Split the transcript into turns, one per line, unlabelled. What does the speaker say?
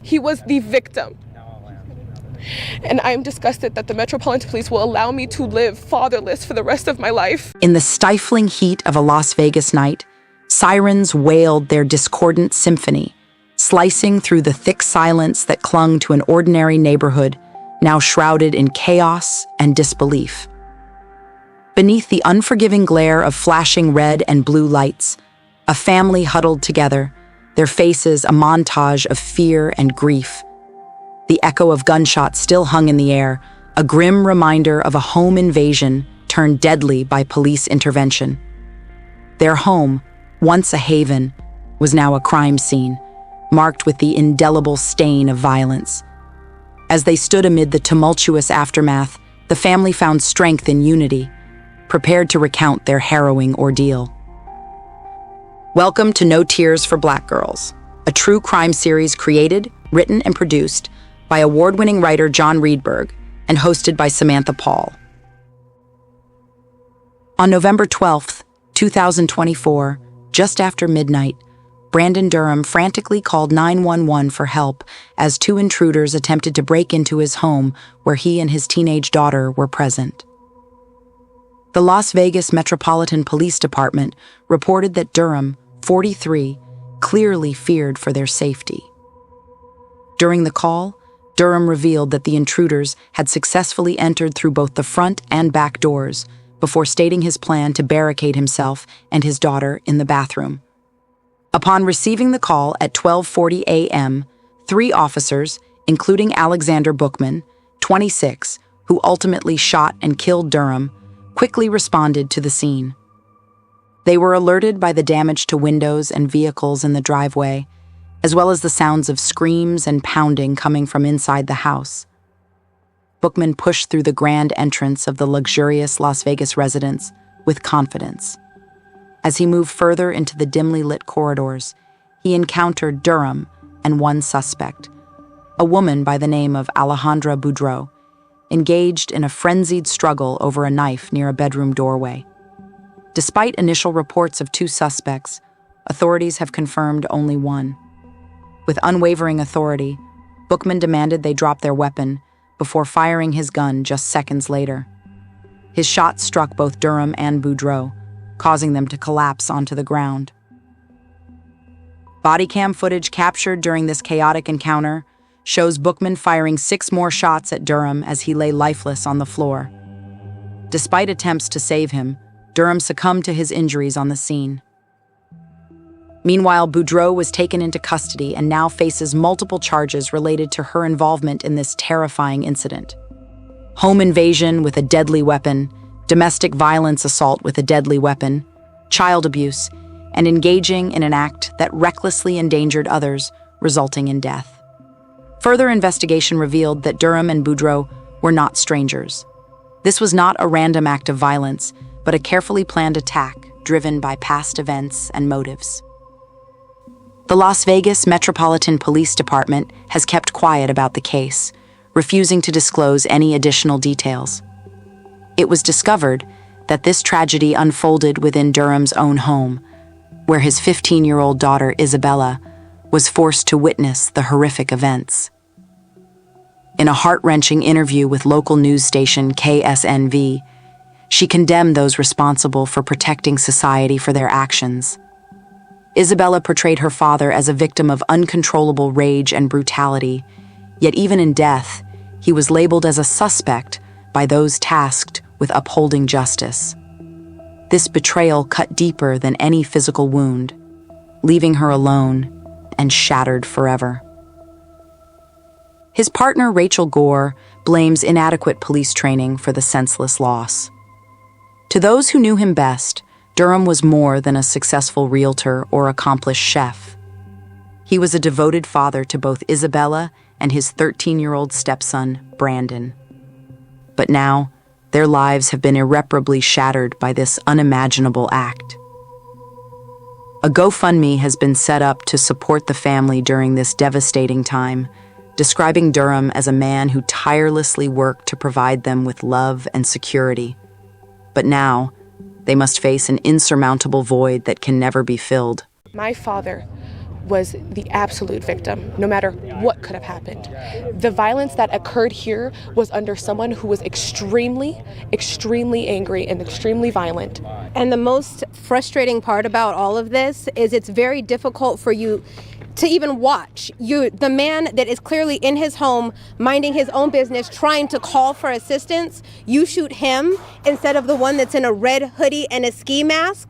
He was the victim. And I am disgusted that the Metropolitan Police will allow me to live fatherless for the rest of my life.
In the stifling heat of a Las Vegas night, sirens wailed their discordant symphony, slicing through the thick silence that clung to an ordinary neighborhood, now shrouded in chaos and disbelief. Beneath the unforgiving glare of flashing red and blue lights, a family huddled together, their faces a montage of fear and grief. The echo of gunshots still hung in the air, a grim reminder of a home invasion turned deadly by police intervention. Their home, once a haven, was now a crime scene, marked with the indelible stain of violence. As they stood amid the tumultuous aftermath, the family found strength in unity, prepared to recount their harrowing ordeal. Welcome to No Tears for Black Girls, a true crime series created, written, and produced by award-winning writer John Reedburg and hosted by Samantha Paul. On November 12th, 2024, just after midnight, Brandon Durham frantically called 911 for help as two intruders attempted to break into his home where he and his teenage daughter were present. The Las Vegas Metropolitan Police Department reported that Durham, 43, clearly feared for their safety. During the call, Durham revealed that the intruders had successfully entered through both the front and back doors before stating his plan to barricade himself and his daughter in the bathroom. Upon receiving the call at 12:40 a.m., 3 officers, including Alexander Bookman, 26, who ultimately shot and killed Durham, quickly responded to the scene. They were alerted by the damage to windows and vehicles in the driveway, as well as the sounds of screams and pounding coming from inside the house. Bookman pushed through the grand entrance of the luxurious Las Vegas residence with confidence. As he moved further into the dimly lit corridors, he encountered Durham and one suspect, a woman by the name of Alejandra Boudreau, engaged in a frenzied struggle over a knife near a bedroom doorway. Despite initial reports of 2 suspects, authorities have confirmed only one. With unwavering authority, Bookman demanded they drop their weapon before firing his gun just seconds later. His shot struck both Durham and Boudreau, causing them to collapse onto the ground. Body cam footage captured during this chaotic encounter shows Bookman firing 6 more shots at Durham as he lay lifeless on the floor. Despite attempts to save him, Durham succumbed to his injuries on the scene. Meanwhile, Boudreau was taken into custody and now faces multiple charges related to her involvement in this terrifying incident: home invasion with a deadly weapon, domestic violence assault with a deadly weapon, child abuse, and engaging in an act that recklessly endangered others, resulting in death. Further investigation revealed that Durham and Boudreau were not strangers. This was not a random act of violence, but a carefully planned attack driven by past events and motives. The Las Vegas Metropolitan Police Department has kept quiet about the case, refusing to disclose any additional details. It was discovered that this tragedy unfolded within Durham's own home, where his 15-year-old daughter, Isabella, was forced to witness the horrific events. In a heart-wrenching interview with local news station KSNV, she condemned those responsible for protecting society for their actions. Isabella portrayed her father as a victim of uncontrollable rage and brutality, yet even in death, he was labeled as a suspect by those tasked with upholding justice. This betrayal cut deeper than any physical wound, leaving her alone and shattered forever. His partner, Rachel Gore, blames inadequate police training for the senseless loss. To those who knew him best, Durham was more than a successful realtor or accomplished chef. He was a devoted father to both Isabella and his 13-year-old stepson, Brandon. But now, their lives have been irreparably shattered by this unimaginable act. A GoFundMe has been set up to support the family during this devastating time, describing Durham as a man who tirelessly worked to provide them with love and security. But now, they must face an insurmountable void that can never be filled.
My father was the absolute victim, no matter what could have happened. The violence that occurred here was under someone who was extremely, extremely angry and extremely violent.
And the most frustrating part about all of this is it's very difficult for you to even watch. The man that is clearly in his home, minding his own business, trying to call for assistance, you shoot him instead of the one that's in a red hoodie and a ski mask.